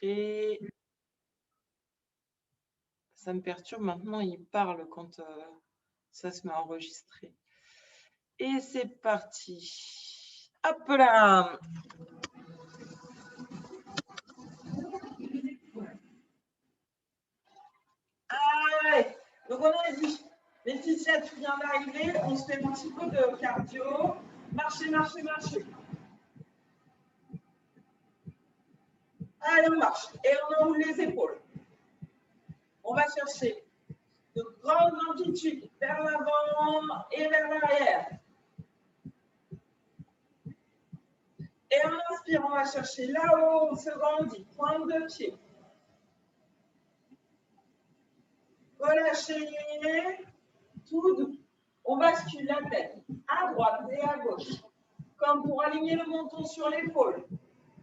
enregistrer. Ça me perturbe maintenant, il parle quand ça se met à enregistrer. Et c'est parti. Hop là. Allez, donc on a dit, Laetitia, tu viens d'arriver, on se fait un petit peu de cardio. Marchez, marchez, marchez. Allez, on marche. Et on ouvre les épaules. On va chercher de grandes amplitudes vers l'avant et vers l'arrière. Et on inspire, on va chercher là-haut, on se grandit, pointe de pied. Relâchez, tout doux. On bascule la tête à droite et à gauche, comme pour aligner le menton sur l'épaule.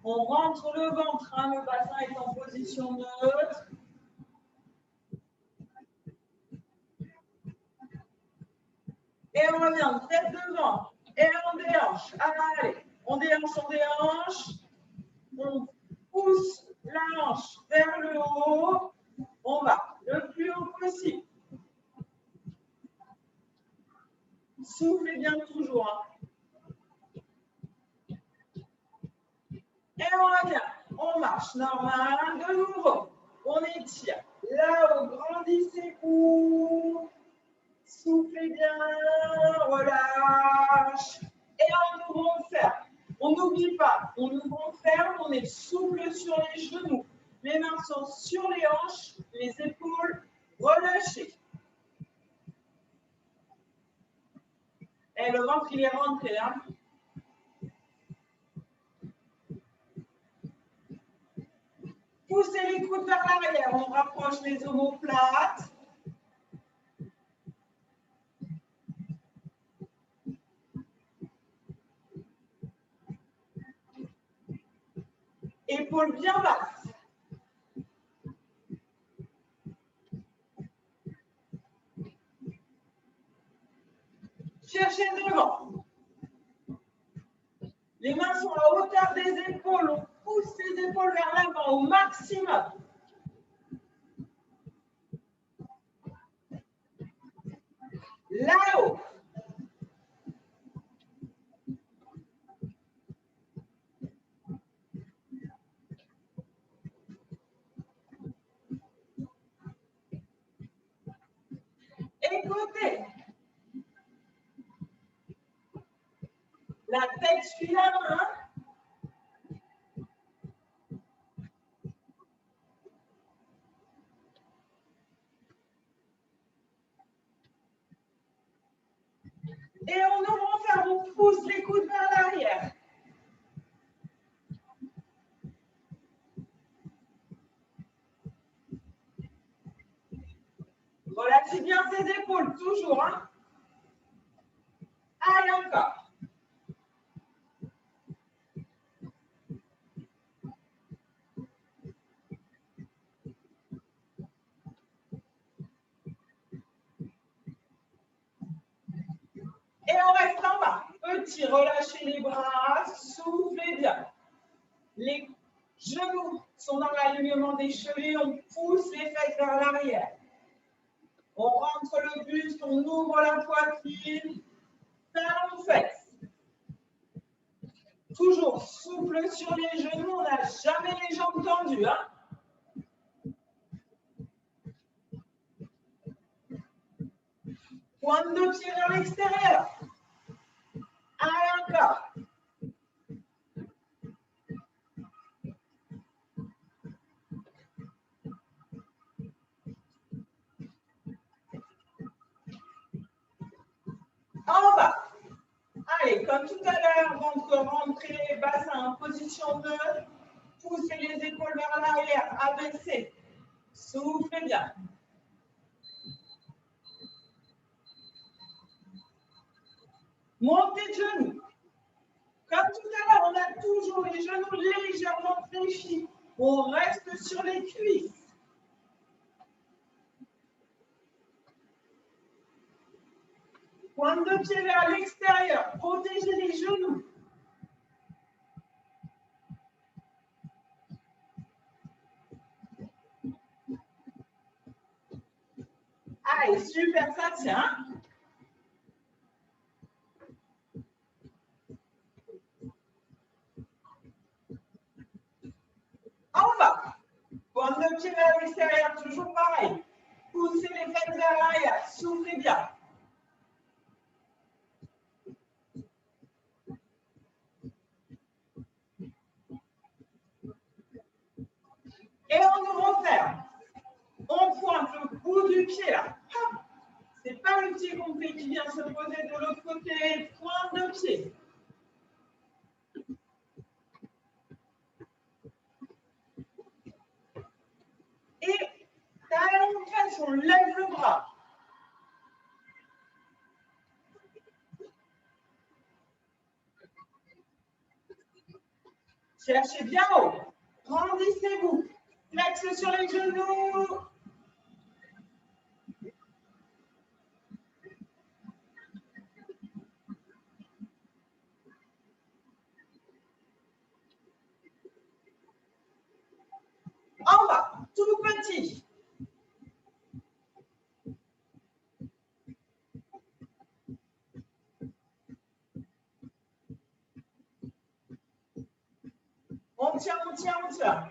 On rentre le ventre, hein, le bassin est en position neutre. Et on revient tête devant et on déhanche. Allez, on déhanche, on déhanche. On pousse la hanche vers le haut. On va le plus haut possible. Soufflez bien toujours. Hein. Et on revient. On marche normal. De nouveau, on étire. Là-haut, grandissez vous. Soufflez bien, relâche. Et on ouvre, on ferme. On n'oublie pas, on ouvre, on ferme, on est souple sur les genoux. Les mains sont sur les hanches, les épaules relâchées. Et le ventre, il est rentré. Hein. Poussez les coudes vers l'arrière, on rapproche les omoplates. Épaules bien basses. Cherchez devant. Les mains sont à hauteur des épaules. On pousse les épaules vers l'avant au maximum. Là-haut. Écoutez. La tête suit la main. Et on ouvre, on ferme, on pousse les coudes vers l'arrière. Relâchez bien ses épaules, toujours. Hein. Allez, encore. Et on reste en bas. Petit, relâchez les bras, soufflez bien. Les genoux sont dans l'alignement des chevilles, on pousse les fesses vers l'arrière. On rentre le buste, on ouvre la poitrine, talons fesses. Toujours souple sur les genoux, on n'a jamais les jambes tendues. Hein. Pointe de pied vers l'extérieur. Allez, encore. En bas. Allez, comme tout à l'heure, ventre rentré, bassin en position neutre. Poussez les épaules vers l'arrière, abaissez. Soufflez bien. Montez de genoux. Comme tout à l'heure, on a toujours les genoux légèrement fléchis. On reste sur les cuisses. Pointe de pied vers l'extérieur. Protégez les genoux. Allez, super, ça tient. En bas. Pointe de pied vers l'extérieur, toujours pareil. Poussez les fesses vers l'arrière, soufflez bien. Et on nous referme. On pointe le bout du pied là. C'est pas le pied complet qui vient se poser de l'autre côté. Pointe de pied. Et talon presse, on lève le bras. Cherchez bien haut. Grandissez-vous. Flex sur les genoux. En bas, tout petit. On tient, on tient, on tient.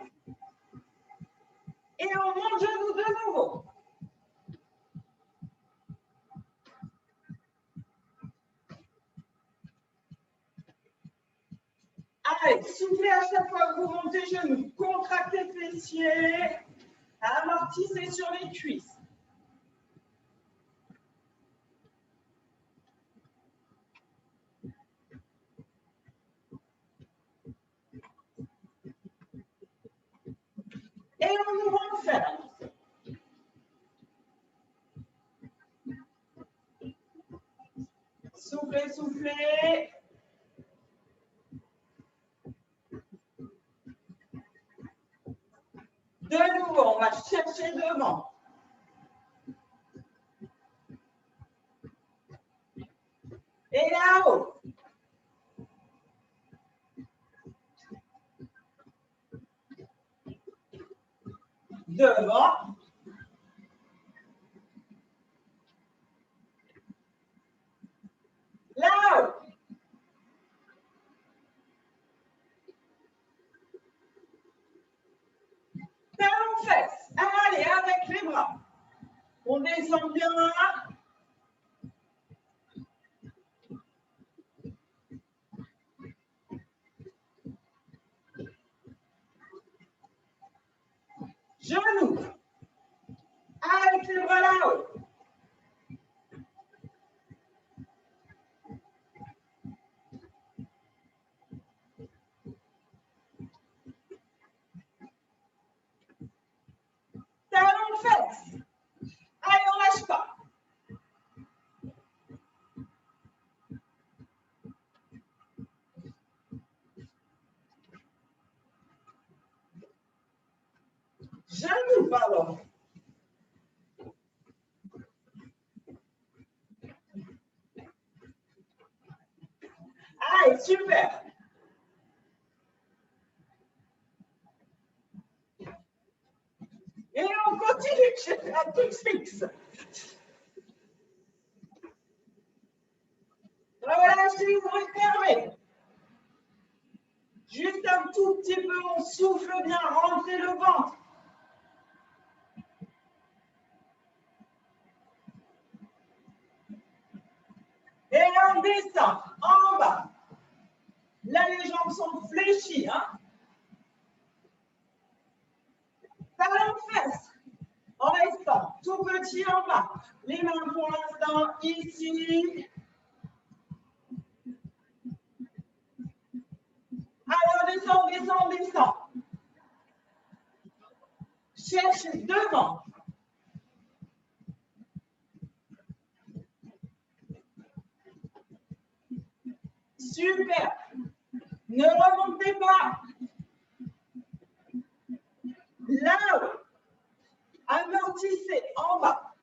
Et on monte genoux de nouveau. Allez, soufflez à chaque fois que vous montez genoux. Contractez fessiers. Amortissez sur les cuisses. Et on nous renferme. Soufflez, soufflez. De nouveau, on va chercher devant. Et là-haut. Devant. Là-haut. Talon fesses. Allez, avec les bras. On descend bien. Genoux. Avec les bras là-haut. Talon fesses. Allez, on lâche pas. Genoux, pardon. Allez, super. Et on continue, j'ai un tout fixe. Relâchez, vous refermez. Juste un tout petit peu, on souffle bien, rentrez le ventre. Et on descend en bas. Là, les jambes sont fléchies. Hein? Talon fesses. En restant tout petit en bas. Les mains pour l'instant ici. Alors, descend, descend, descend. Cherche devant. Super. Ne remontez pas. Là-haut. Amortissez en bas.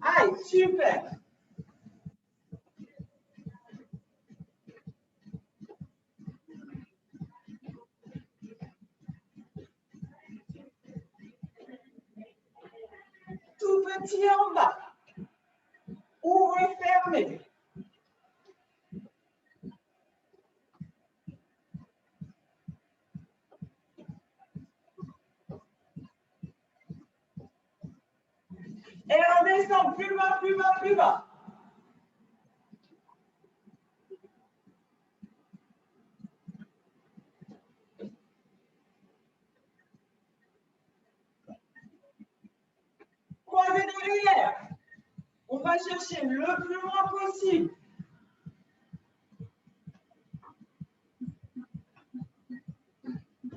Allez, super. petit en bas. Ouvrez, fermez. Et on descend plus bas, plus bas, plus bas. Croisez derrière. On va chercher le plus loin possible.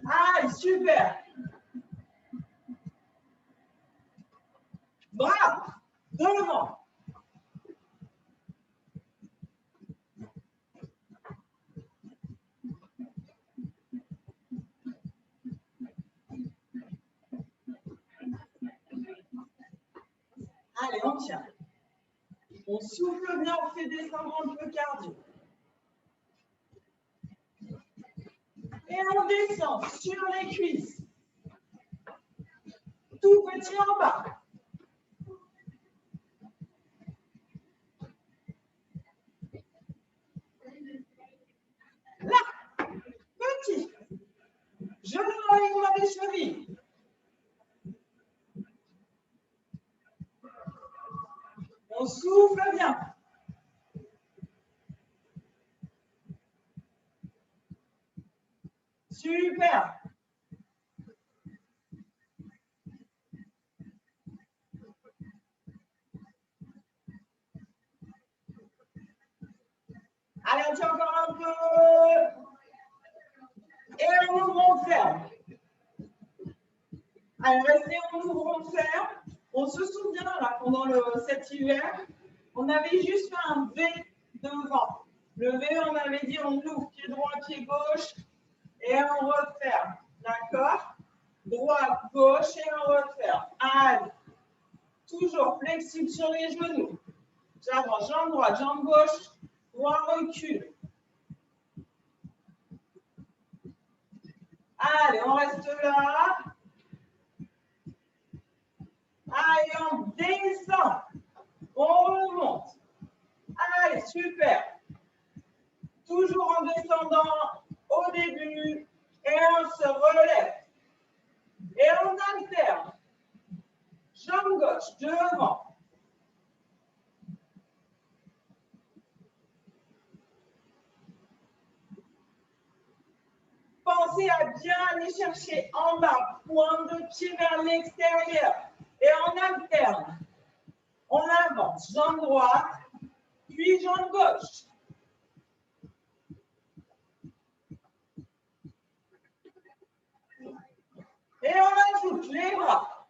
Ah, super. Bravo. Devant. Allez, on tient. On souffle bien, on fait descendre un peu cardio. Et on descend sur les cuisses. Tout petit en bas. Là, petit. Genou dans les doigts des chevilles. On souffle bien. Super. Allez, on tient encore un peu. Et on ouvre, on ferme. Allez, restez, on ouvre, on ferme. On se souvient, là, pendant cet hiver, on avait juste fait un V devant. Le V, on avait dit, on ouvre pied droit, pied gauche, et on referme. D'accord? Droite, gauche, et on referme. Allez. Toujours flexible sur les genoux. J'avance, jambe droite, jambe gauche, droit, recul. Allez, on reste là. Allez, on descend. On remonte. Allez, super. Toujours en descendant au début. Et on se relève. Et on alterne. Jambe gauche, devant. Pensez à bien aller chercher en bas, pointe de pied vers l'extérieur. Et on alterne. On avance, jambe droite, puis jambe gauche. Et on ajoute les bras.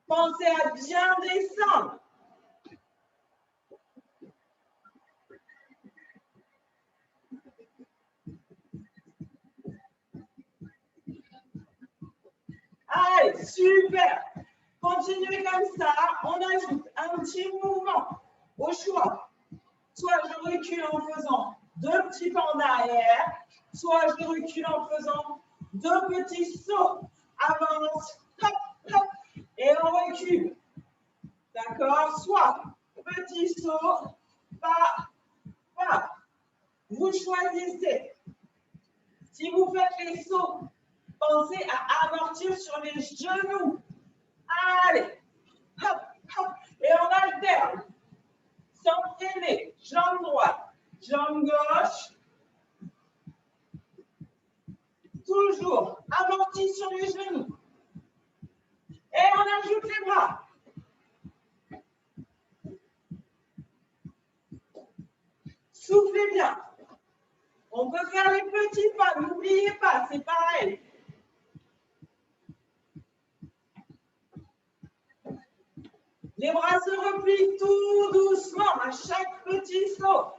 Pensez à bien descendre. Allez, super. Continuez comme ça. On ajoute un petit mouvement au choix. Soit je recule en faisant 2 petits pas en arrière, soit je recule en faisant 2 petits sauts. Avance, hop, hop, et on recule. D'accord? Soit petit saut, pas, pas. Vous choisissez. Si vous faites les sauts, pensez à amortir sur les genoux. Allez, hop, hop, et on alterne. S'entraîner, jambe droite, jambe gauche. Toujours amorti sur les genoux. Et on ajoute les bras. Soufflez bien. On peut faire les petits pas, n'oubliez pas, c'est pareil. Les bras se replient tout doucement à chaque petit saut.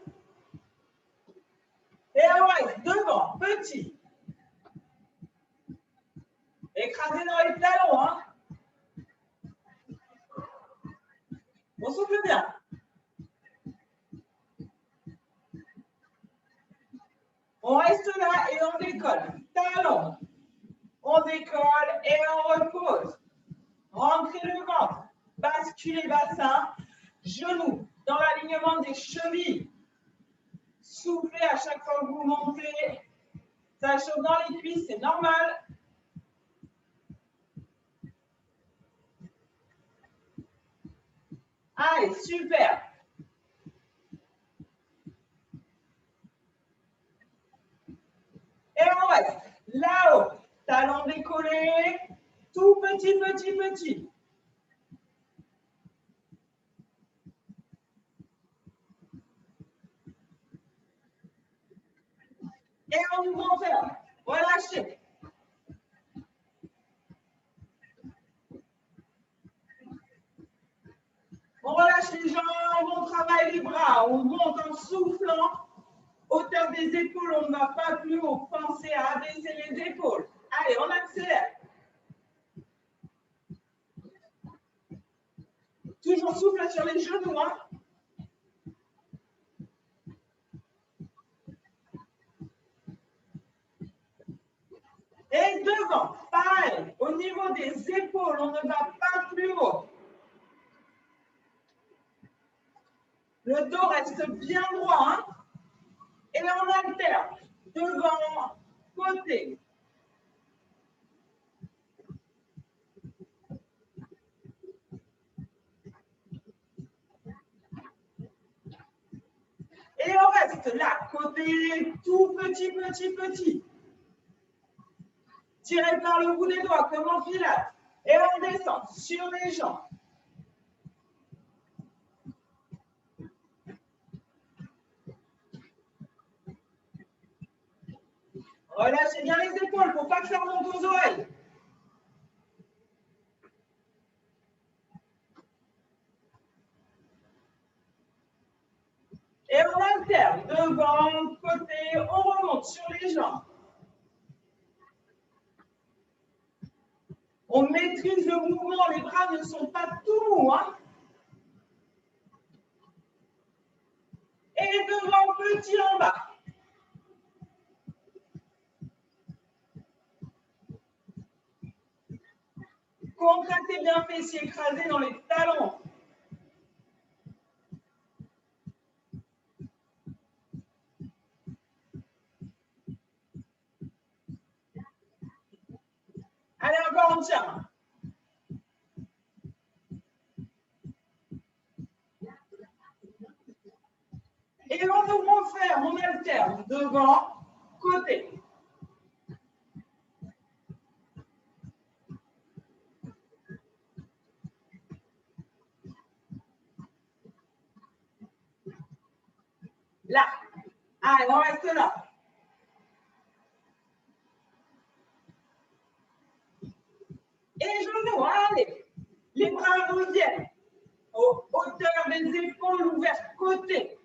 Et on reste devant, petit. Écrasez dans les talons. Hein. On souffle bien. On reste là et on décolle. Talons. On On décolle et on repose. Rentrez le ventre. Basculez bassin. Genoux dans l'alignement des chevilles. Soufflez à chaque fois que vous montez. Ça chauffe dans les cuisses, c'est normal. Allez, super. Et on reste là-haut. Talons décollés. Tout petit, petit, petit. Et on nous enferme. Relâchez. On relâche les jambes, on travaille les bras, on monte en soufflant. Hauteur des épaules, on ne va pas plus haut. Pensez à abaisser les épaules. Allez, on accélère. Toujours souffle sur les genoux. Hein. Et devant, pareil, au niveau des épaules, on ne va pas plus haut. Le dos reste bien droit. Hein. Et on alterne. Devant, côté. Et on reste là, côté tout petit, petit, petit. Tirez par le bout des doigts comme en pilates. Et on descend sur les jambes. Relâchez bien les épaules pour pas que ça remonte aux oreilles. Et on alterne devant, côté, on remonte sur les jambes. On maîtrise le mouvement, les bras ne sont pas tout mous. Hein. Et devant, petit en bas. Contractez bien fessiers, écrasés dans les talons. Allez, encore, on tient. Et on nous referme, on alterne devant, côté. Là. Allez, on reste là. Et les genoux, allez. Les bras reviennent. Hauteur des épaules ouvertes, côté.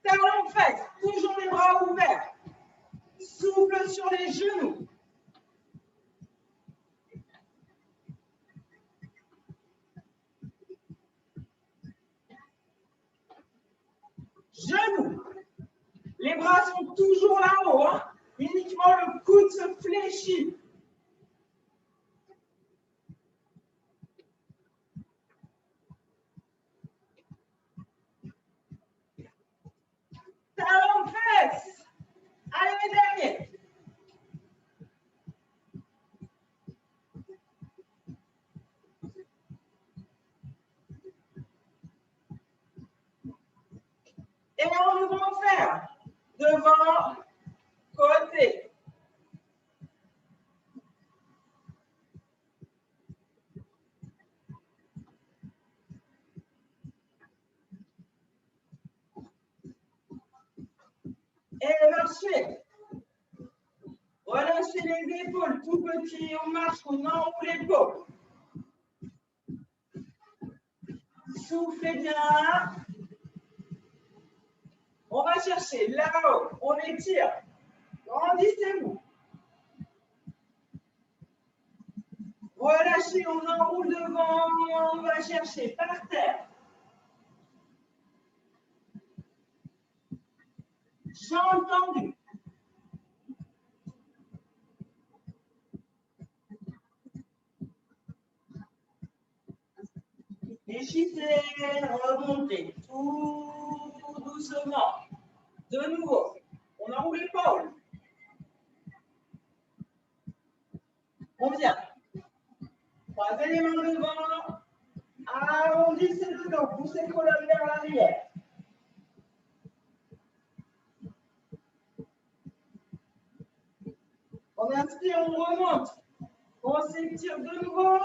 Talons fesses, toujours les bras ouverts. Souffle sur les genoux. Genoux. Les bras sont toujours là-haut. Hein. Uniquement le coude se fléchit. Talons fesses. Allez, les derniers. Et on nous enferme. Devant, côté. Et marchez. Relâchez les épaules, tout petit, on marche, on enroule l'épaule. Soufflez bien. On va chercher là-haut, on étire. Grandissez-vous. Relâchez, on enroule devant, on va chercher par terre. J'ai entendu. Réfléchissez, remontez tout doucement. De nouveau, on enroule l'épaule. On vient. Croisez les mains devant. Arrondissez le dos, poussez le colonne vers l'arrière. On inspire, on remonte. On s'étire de nouveau.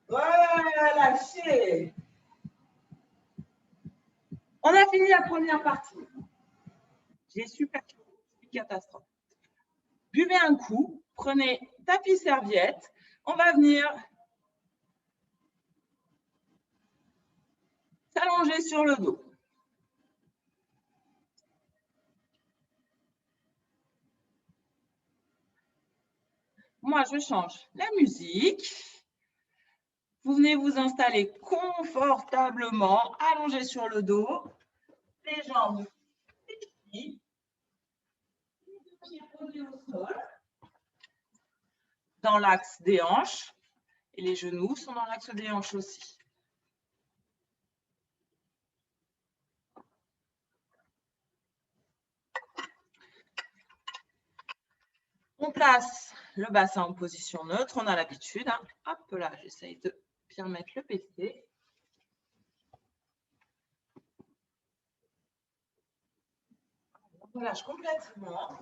Voilà, lâchez. On a fini la première partie. J'ai super catastrophe. Buvez un coup, prenez tapis serviette. On va venir s'allonger sur le dos. Moi, je change la musique. Vous venez vous installer confortablement, allongé sur le dos, les jambes fléchies, les pieds posés au sol, dans l'axe des hanches, et les genoux sont dans l'axe des hanches aussi. On place le bassin en position neutre, on a l'habitude. Hein. Hop là, j'essaye de bien mettre le PC. On relâche complètement.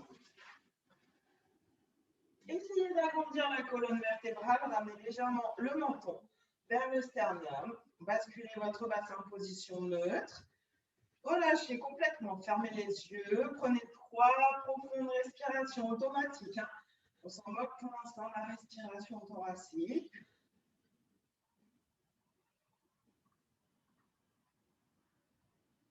Essayez d'agrandir la colonne vertébrale, ramenez légèrement le menton vers le sternum. Basculez votre bassin en position neutre. Relâchez complètement, fermez les yeux, prenez 3 profondes respirations automatiques. Hein. On s'en moque pour l'instant, la respiration thoracique.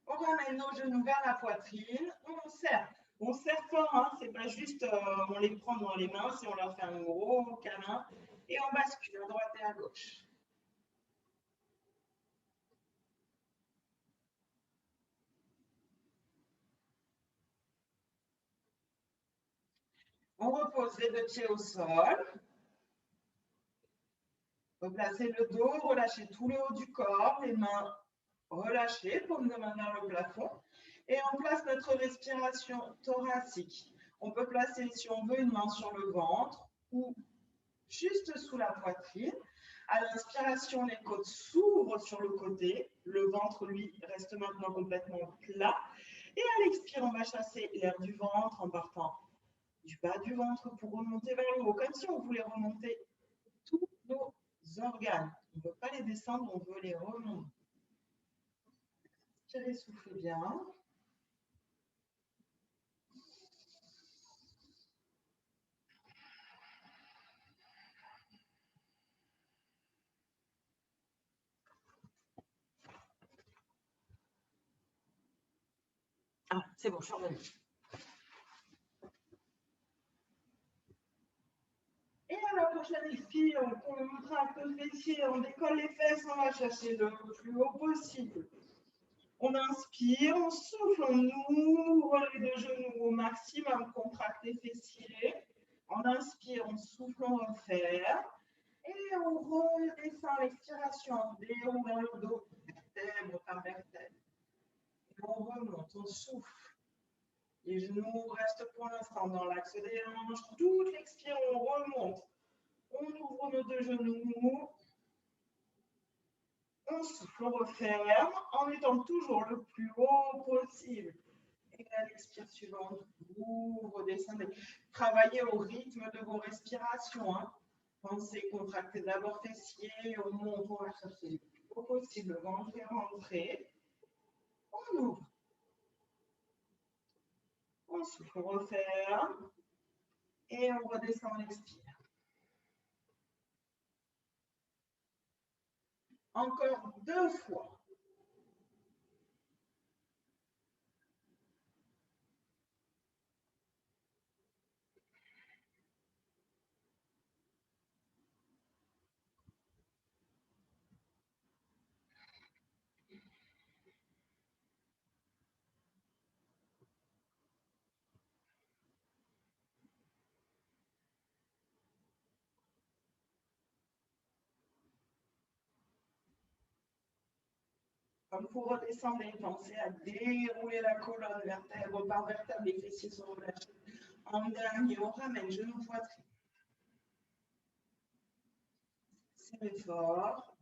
On ramène nos genoux vers la poitrine, on serre. On serre fort, hein. C'est pas juste on les prend dans les mains, si on leur fait un gros câlin. Et on bascule à droite et à gauche. On repose les 2 pieds au sol. Replacez le dos, relâchez tout le haut du corps, les mains relâchées, paume de main vers le plafond. Et on place notre respiration thoracique. On peut placer, si on veut, une main sur le ventre ou juste sous la poitrine. À l'inspiration, les côtes s'ouvrent sur le côté. Le ventre, lui, reste maintenant complètement plat. Et à l'expire, on va chasser l'air du ventre en partant du bas du ventre pour remonter vers le haut, comme si on voulait remonter tous nos organes. On ne veut pas les descendre, on veut les remonter. Inspirez, soufflez bien. Ah, c'est bon, je suis revenue. Et à la prochaine expire, on contracte le fessier, on décolle les fesses, on va chercher le plus haut possible. On inspire, on souffle, on ouvre les 2 genoux au maximum, contracte les fessiers. On inspire, on souffle, on referme. Et on redescend l'expiration, déroule vers le dos, vertèbre par vertèbre. Et on remonte, on souffle. Les genoux restent pour l'instant dans l'axe des hanches. Toute l'expire, on remonte. On ouvre nos 2 genoux. On souffle, on referme en étant toujours le plus haut possible. Et à l'expire suivante, vous redescendez. Travaillez au rythme de vos respirations. Hein. Pensez contracter d'abord fessiers, on monte, on va chercher le plus haut possible, ventre et rentrer. On ouvre. On souffle, on referme. Et on redescend, on expire. Encore 2 fois. Comme vous redescendez, pensez à dérouler la colonne vertèbre par vertèbre, les fessiers sont relâchés. En dernier, on ramène genou poitrine. Serrez fort.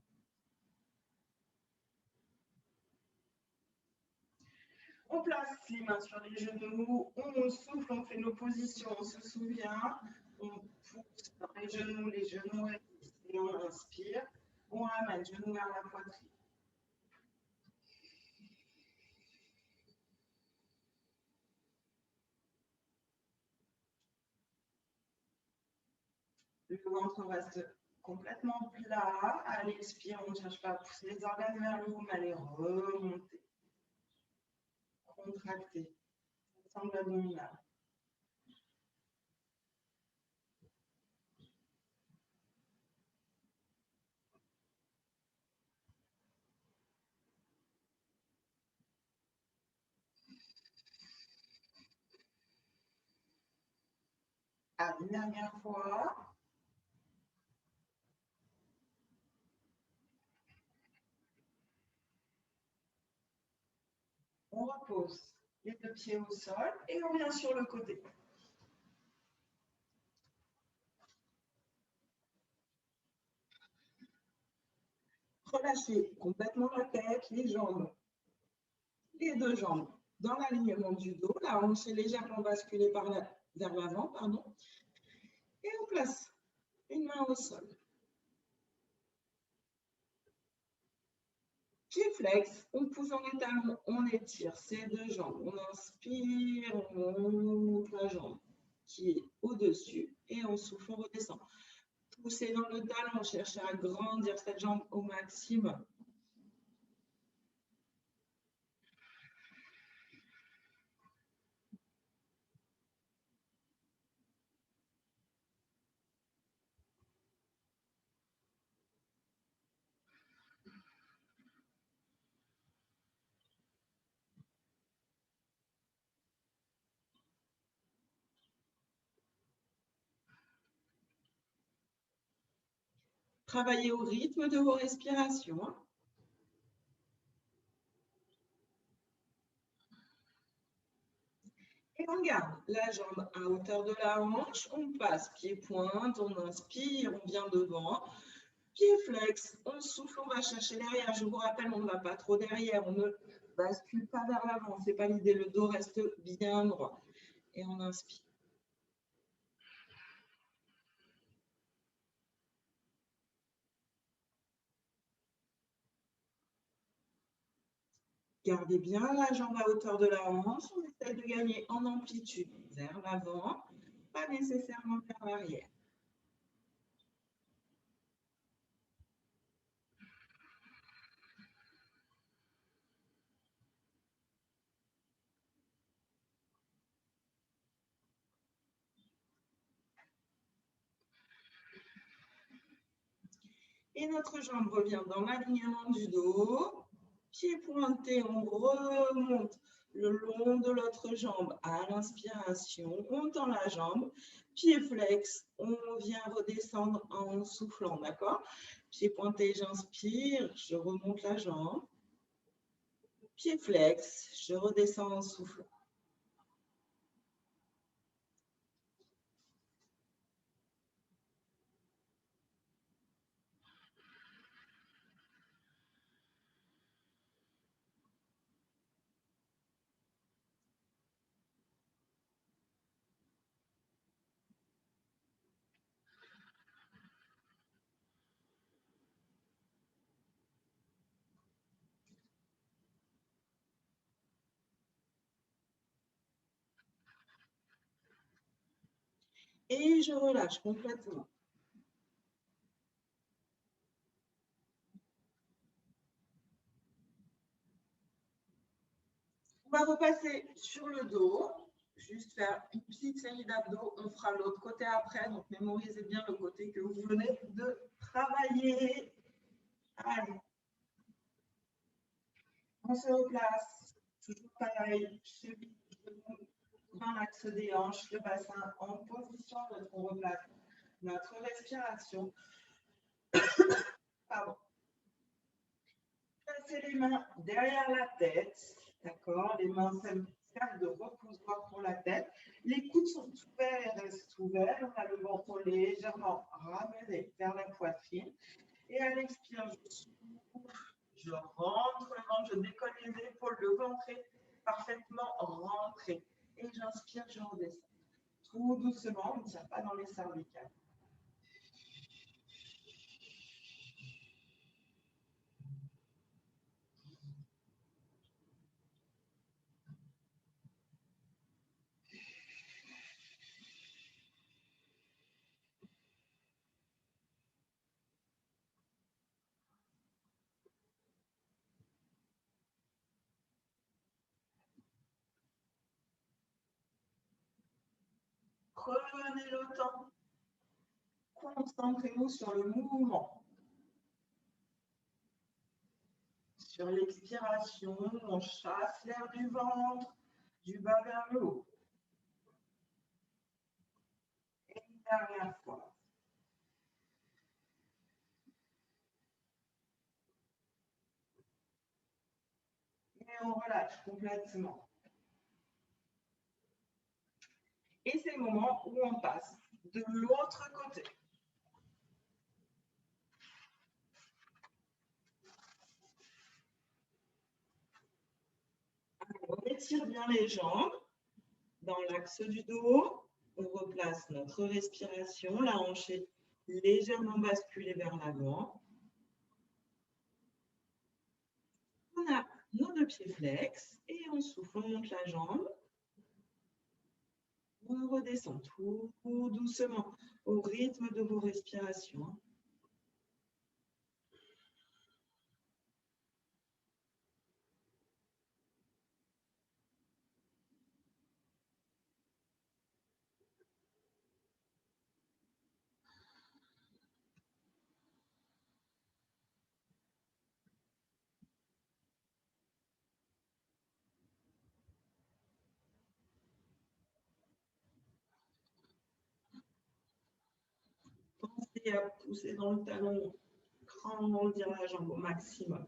On place les mains sur les genoux, on souffle, on fait nos positions, on se souvient, on pousse dans les genoux restent et on inspire, on ramène genoux vers la poitrine. Le ventre reste complètement plat. À l'expire, on ne cherche pas à pousser les organes vers le haut, mais à les remonter. Contracter. Sangle abdominale. Allez, une dernière fois. On repose les deux pieds au sol et on vient sur le côté. Relâchez complètement la tête, les jambes, les deux jambes dans l'alignement du dos. La hanche est légèrement basculée vers l'avant, pardon. Et on place une main au sol. Pied flex, on pousse dans les talons, on étire ces deux jambes. On inspire, on monte la jambe qui est au-dessus et on souffle, on redescend. Poussez dans le talon, cherchez à grandir cette jambe au maximum. Travaillez au rythme de vos respirations. Et on garde la jambe à hauteur de la hanche, on passe pied-pointe, on inspire, on vient devant. Pied flex, on souffle, on va chercher derrière. Je vous rappelle, on ne va pas trop derrière, on ne bascule pas vers l'avant, ce n'est pas l'idée, le dos reste bien droit. Et on inspire. Gardez bien la jambe à hauteur de la hanche, on essaie de gagner en amplitude vers l'avant, pas nécessairement vers l'arrière. Et notre jambe revient dans l'alignement du dos. Pied pointé, on remonte le long de l'autre jambe à l'inspiration. On tend la jambe. Pied flex, on vient redescendre en soufflant, d'accord? Pied pointé, j'inspire, je remonte la jambe. Pied flex, je redescends en soufflant. Et je relâche complètement. On va repasser sur le dos, juste faire une petite série d'abdos. On fera l'autre côté après, donc mémorisez bien le côté que vous venez de travailler. Allez. On se replace, toujours pareil, cheville dans l'axe des hanches, le bassin en position neutre. On replace notre respiration. Pardon. passer les mains derrière la tête, d'accord? Les mains servent de repoussoir pour la tête. Les coudes sont ouverts et restent ouverts. On a le menton légèrement ramené vers la poitrine. Et à l'expire, je souffle, je rentre le ventre, je décolle les épaules, le ventre est parfaitement rentré. Et j'inspire, je redescends. Tout doucement, on ne tire pas dans les cervicales. Prenez le temps. Concentrez-vous sur le mouvement. Sur l'expiration, on chasse l'air du ventre, du bas vers le haut. Et une dernière fois. Et on relâche complètement. Et c'est le moment où on passe de l'autre côté. On étire bien les jambes dans l'axe du dos. On replace notre respiration. La hanche est légèrement basculée vers l'avant. On a nos deux pieds flex et on souffle, on monte la jambe. On redescend tout doucement au rythme de vos respirations. Pensez à pousser dans le talon, grandir la jambe au maximum.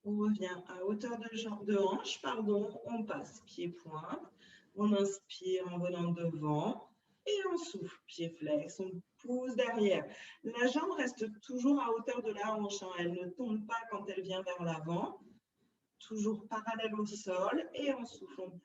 On revient à hauteur de hanche, pardon. On passe pied-pointe. On inspire en venant devant. Et on souffle, pied flex. On pousse derrière. La jambe reste toujours à hauteur de la hanche. Elle ne tombe pas quand elle vient vers l'avant. Toujours parallèle au sol. Et on souffle, on pousse.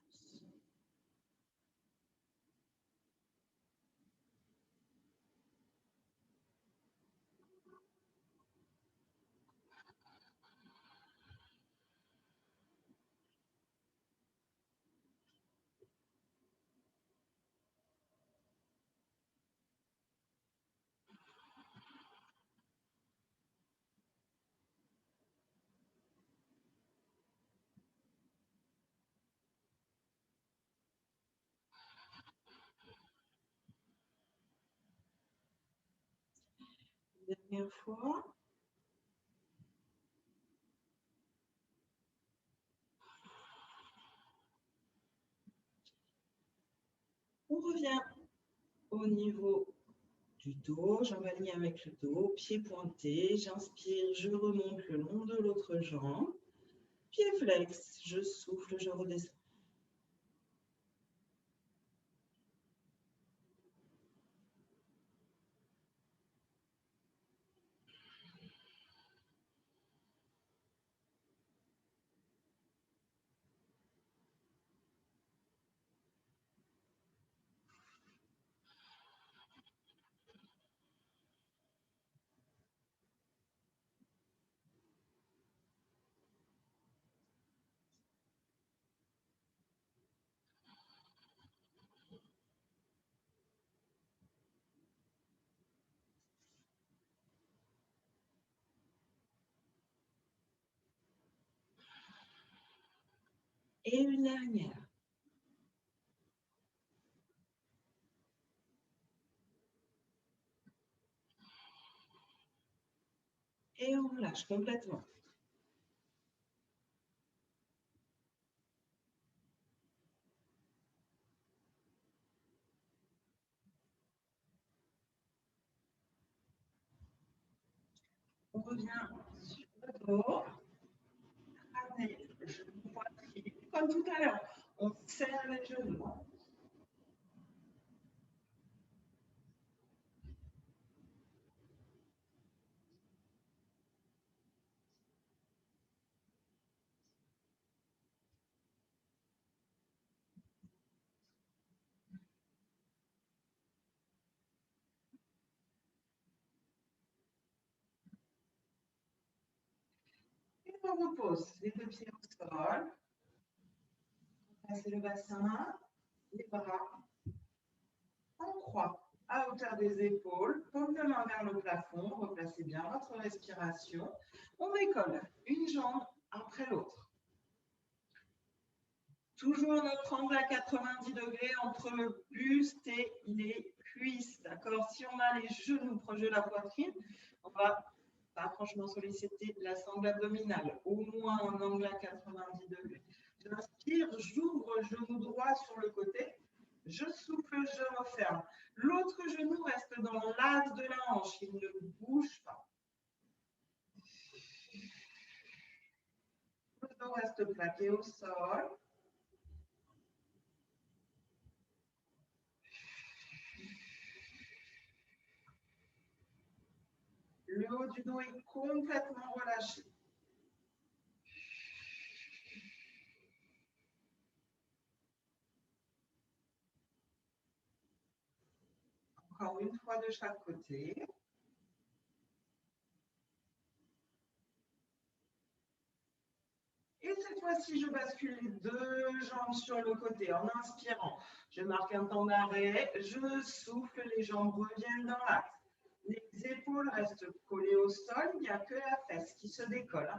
Dernière fois. On revient au niveau du dos, jambes alignées avec le dos, pied pointé, j'inspire, je remonte le long de l'autre jambe, pied flex, je souffle, je redescends. Et une dernière. Et on relâche complètement. revient sur le dos. Ramenez le genou, poitrine. Comme tout à l'heure, on serre les genoux. Et on repose les deux pieds au sol. Passez le bassin, les bras en croix à hauteur des épaules, paume de main vers le plafond. Replacez bien votre respiration. On décolle une jambe après l'autre. Toujours notre angle à 90 degrés entre le buste et les cuisses. D'accord? Si on a les genoux proches de la poitrine, on va pas franchement solliciter la sangle abdominale, au moins en angle à 90 degrés. J'inspire, j'ouvre genou droit sur le côté. Je souffle, je referme. L'autre genou reste dans l'axe de la hanche, il ne bouge pas. Le dos reste plaqué au sol. Le haut du dos est complètement relâché. Encore une fois de chaque côté. Et cette fois-ci, je bascule les deux jambes sur le côté en inspirant. Je marque un temps d'arrêt, je souffle, les jambes reviennent dans l'axe. Les épaules restent collées au sol, il n'y a que la fesse qui se décolle.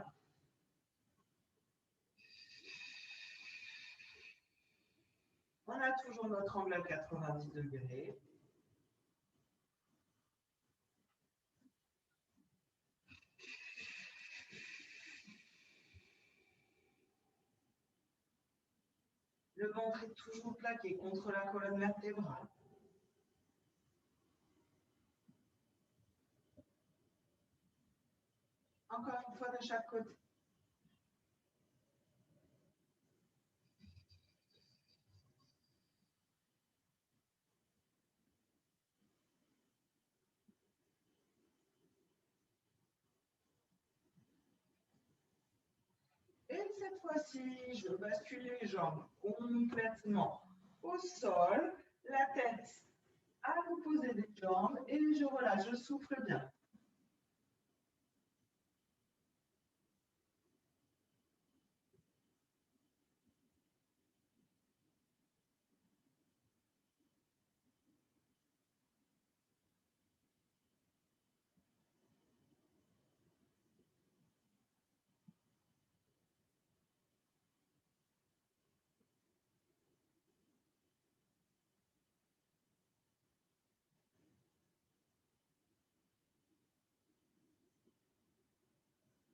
On a toujours notre angle à 90 degrés. Le ventre est toujours plaqué contre la colonne vertébrale. Encore une fois de chaque côté. Et cette fois-ci, je bascule les jambes complètement au sol, la tête à l'opposé des jambes et je relâche, je souffle bien.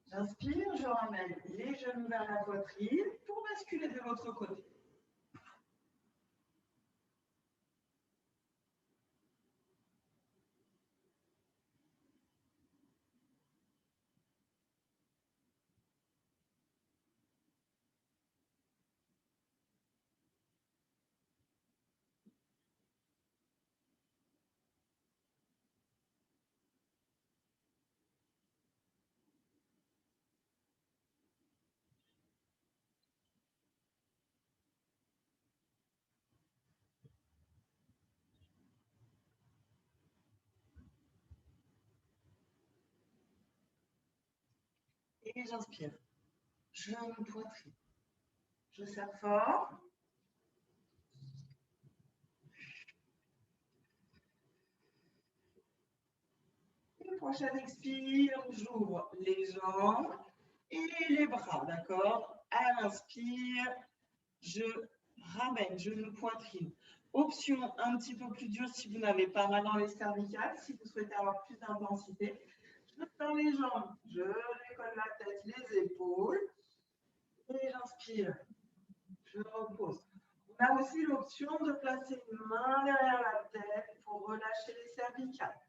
J'inspire, je ramène les genoux vers la poitrine pour basculer de l'autre côté. Et j'inspire, genou, poitrine. Je serre fort. Et prochaine expire, j'ouvre les jambes et les bras, d'accord? À l'inspire, je ramène genou, poitrine. Option un petit peu plus dure si vous n'avez pas mal dans les cervicales, si vous souhaitez avoir plus d'intensité. Je tends les jambes, je décolle la tête, les épaules. Et j'inspire, je repose. On a aussi l'option de placer une main derrière la tête pour relâcher les cervicales.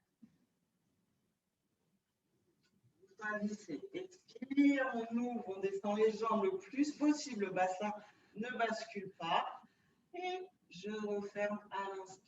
Choisissez. Expire, on ouvre, on descend les jambes le plus possible. Le bassin ne bascule pas. Et je referme à l'inspire.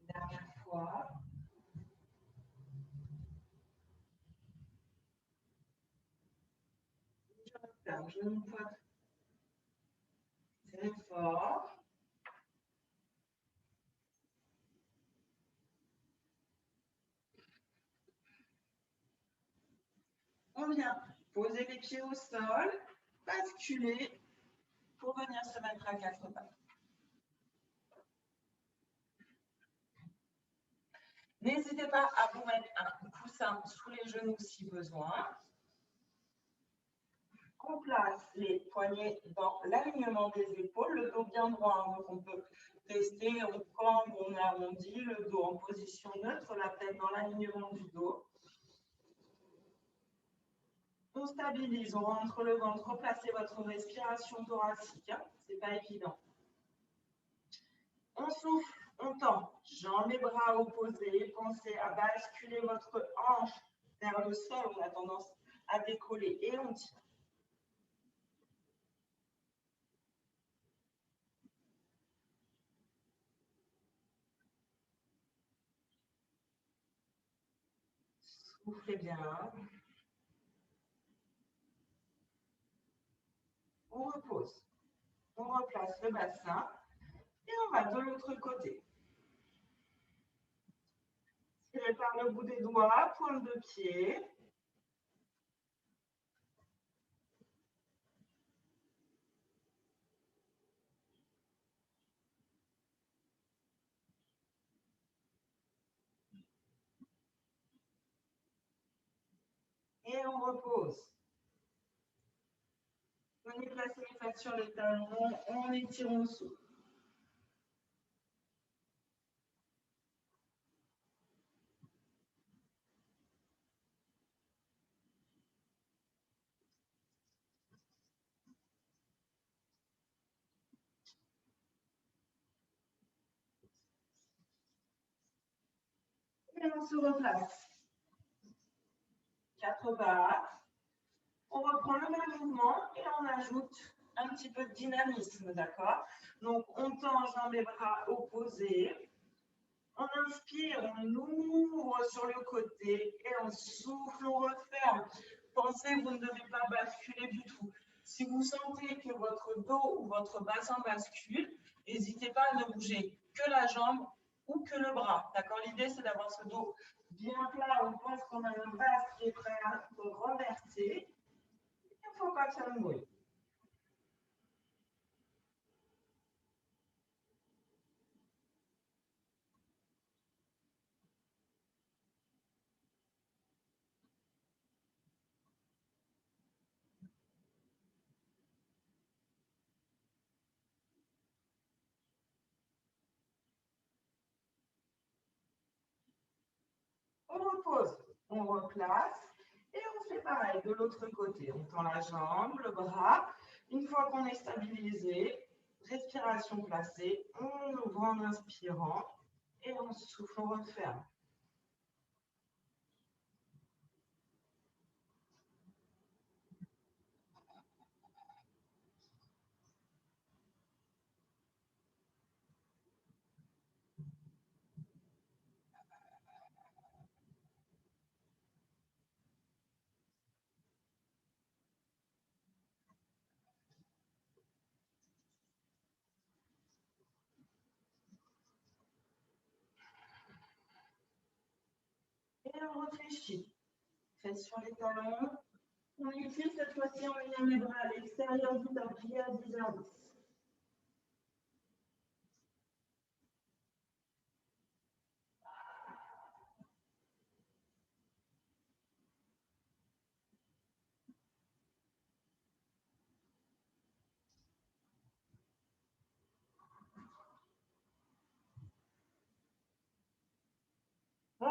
Dernière fois. Je referme, je me pointe. Très fort. On vient poser les pieds au sol, basculer pour venir se mettre à quatre pattes. N'hésitez pas à vous mettre un coussin sous les genoux si besoin. On place les poignets dans l'alignement des épaules, le dos bien droit. Donc on peut rester, on cambre, on arrondit, le dos en position neutre, la tête dans l'alignement du dos. On stabilise, on rentre le ventre, replacez votre respiration thoracique, hein, c'est pas évident. On souffle, on tend, jambes et bras opposés, pensez à basculer votre hanche vers le sol, on a tendance à décoller et on tire. Soufflez bien. On repose, on replace le bassin et on va de l'autre côté. Tirez par le bout des doigts, pointe de pied. Et on repose. Venez placer les fesses sur les talons, on étire, on souffle. Et on se replace. 4 barres. On reprend le même mouvement et on ajoute un petit peu de dynamisme, d'accord? Donc, on tend jambes et bras opposés. On inspire, on ouvre sur le côté et on souffle, on referme. Pensez, vous ne devez pas basculer du tout. Si vous sentez que votre dos ou votre bassin bascule, n'hésitez pas à ne bouger que la jambe ou que le bras. D'accord? L'idée, c'est d'avoir ce dos bien plat. On pense qu'on a un basque qui est prêt à se renverser. Il ne faut pas que ça me brûle. On repose, on replace et on fait pareil de l'autre côté. On tend la jambe, le bras. Une fois qu'on est stabilisé, respiration placée, on ouvre en inspirant et on souffle, on referme. Et on réfléchit. Faites sur les talons. On utilise cette fois-ci en liant les bras à l'extérieur du tapis à 10h10.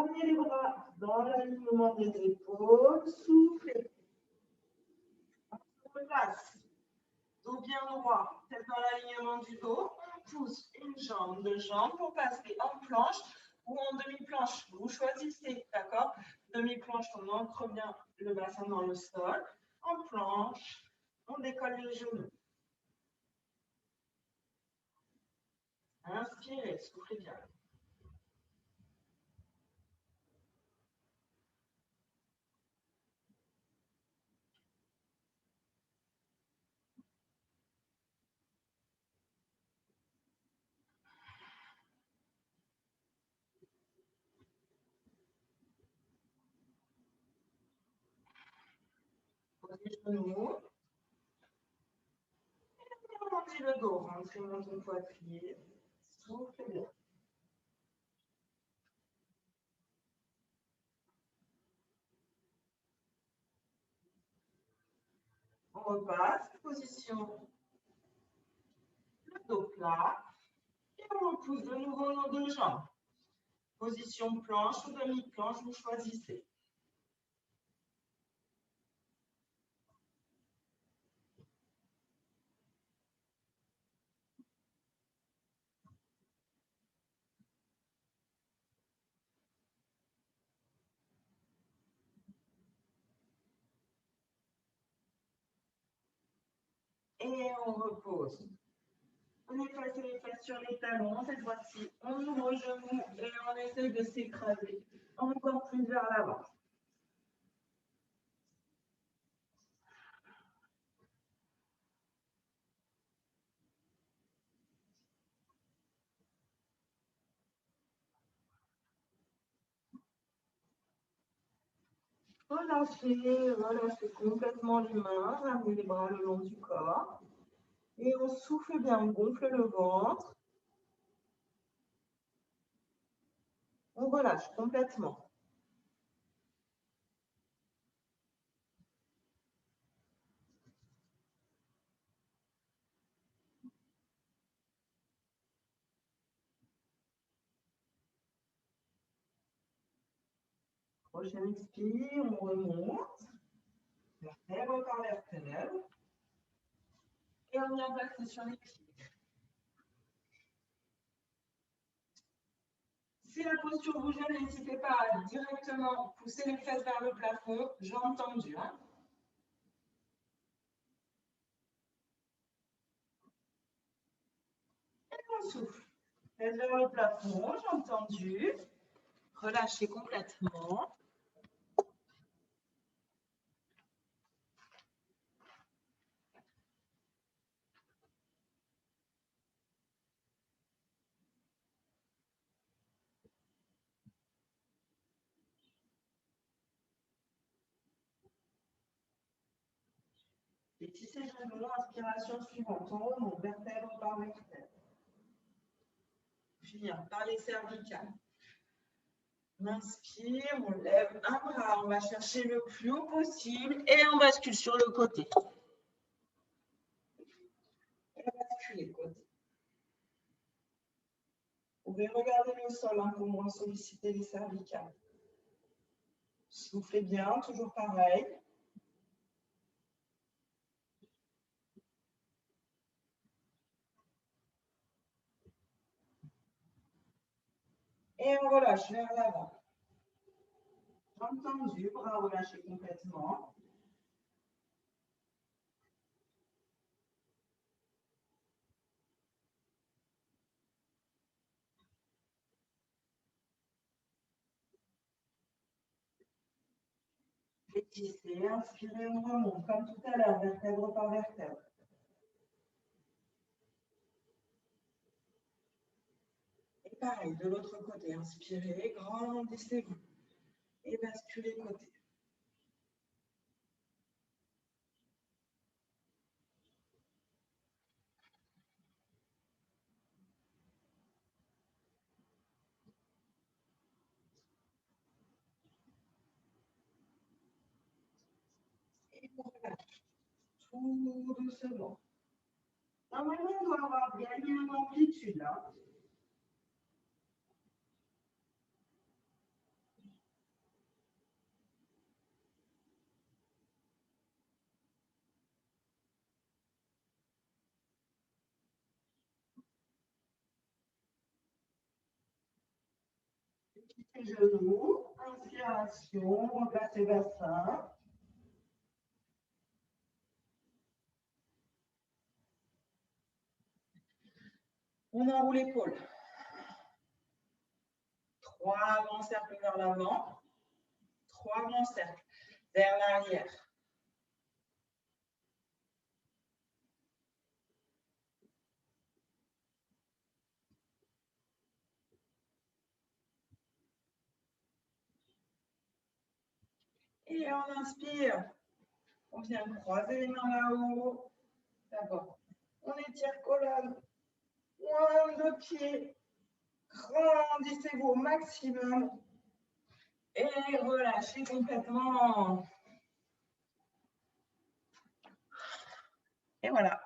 Ramenez les bras dans l'alignement des épaules, soufflez. On se replace. Dos bien droit, tête dans l'alignement du dos. On pousse une jambe, deux jambes pour passer en planche ou en demi-planche. Vous choisissez, d'accord? Demi-planche, on ancre bien le bassin dans le sol. En planche, on décolle les genoux. Inspirez, soufflez bien. Posez les genoux. Remontez le dos, rentrez dans ton poitrier. Soufflez bien. On repasse, position, le dos plat. Et on repousse de nouveau nos deux jambes. Position planche ou demi-planche, vous choisissez. Et on repose. On efface les fesses sur les talons. Cette fois-ci, on ouvre les genoux et on essaye de s'écraser encore plus vers l'avant. Relâchez complètement les mains, ramenez les bras le long du corps. Et on souffle bien, on gonfle le ventre. On relâche complètement. Prochaine expire, on remonte. Vertèbre par vertèbre. Et on vient passer sur les pieds. Si la posture vous gêne, n'hésitez pas à directement pousser les fesses vers le plafond, jambes tendues. Hein. Et on souffle. Fesses vers le plafond, jambes tendues. Relâchez complètement. Et si c'est genoux, inspiration suivante, on remonte vertèbre par vertèbre. Finir par les cervicales. On inspire, on lève un bras, on va chercher le plus haut possible et on bascule sur le côté. Et on bascule les côtés. Vous pouvez regarder le sol pour moins solliciter les cervicales. Soufflez bien, toujours pareil. Et on relâche vers l'avant. Jambes tendues, bras relâchés complètement. Fléchissez, inspirez, on remonte, comme tout à l'heure, vertèbre par vertèbre. Et pareil, de l'autre côté, inspirez, grandissez-vous. Et basculez côté. Et on relâche. Tout doucement. Normalement, on doit avoir gagné en amplitude là. Les genoux, inspiration, repassez bassin. On enroule l'épaule. 3 grands cercles vers l'avant. 3 grands cercles vers l'arrière. Et on inspire. On vient croiser les mains là-haut. D'abord, on étire colonne. Pointe de pied. Grandissez-vous au maximum. Et relâchez complètement. Et voilà.